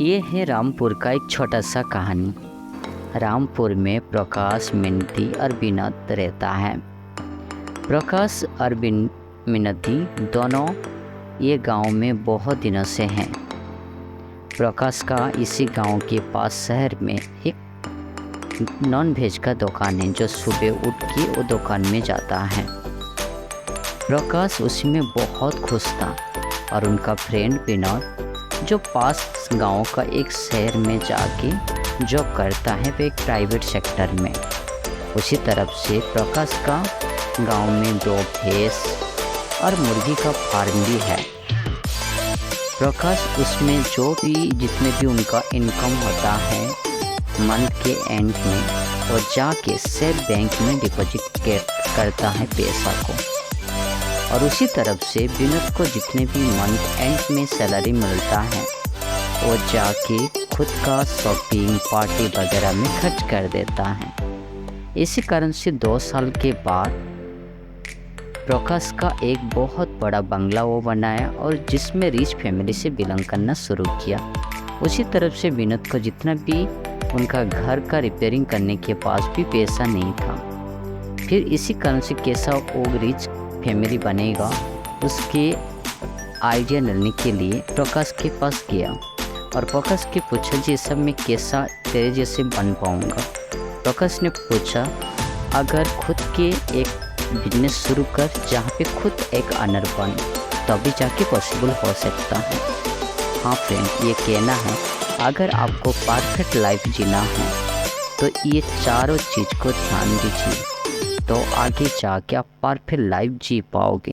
ये है रामपुर का एक छोटा सा कहानी। रामपुर में प्रकाश, मिनती और विनोद रहता है। प्रकाश और मिनती दोनों ये गांव में बहुत दिनों से हैं। प्रकाश का इसी गांव के पास शहर में एक नॉन वेज का दुकान है जो सुबह उठ के वो दुकान में जाता है। प्रकाश उसमें बहुत खुश था और उनका फ्रेंड विनोद जो पास गांव का एक शहर में जाके जॉब करता है, वो एक प्राइवेट सेक्टर में। उसी तरफ से प्रकाश का गांव में 2 भैंस और मुर्गी का फार्म भी है। प्रकाश उसमें जितने भी उनका इनकम होता है मंथ के एंड में, वो जाके सेफ बैंक में डिपॉजिट करता है पैसा को। और उसी तरफ से विनोद को जितने भी मंथ एंड में सैलरी मिलता है वो जाके खुद का शॉपिंग पार्टी वगैरह में खर्च कर देता है। इसी कारण से 2 साल के बाद प्रकाश का एक बहुत बड़ा बंगला वो बनाया और जिसमें रिच फैमिली से बिलोंग करना शुरू किया। उसी तरफ से विनोद को जितना भी उनका घर का रिपेयरिंग करने के पास भी पैसा नहीं था। फिर इसी कारण से कैसा वो रिच फैमिली बनेगा उसके आइडिया लेने के लिए प्रकाश के पास गया और प्रकाश के पूछा जी सब मैं कैसा तेरे जैसे बन पाऊँगा। प्रकाश ने पूछा अगर खुद के एक बिजनेस शुरू कर जहाँ पे खुद एक ऑनर बन तभी जाके पॉसिबल हो सकता है। हाँ फ्रेंड, ये कहना है अगर आपको परफेक्ट लाइफ जीना है तो ये चारों चीज़ को ध्यान दीजिए, तो आगे जाके आप परफेक्ट लाइफ जी पाओगे।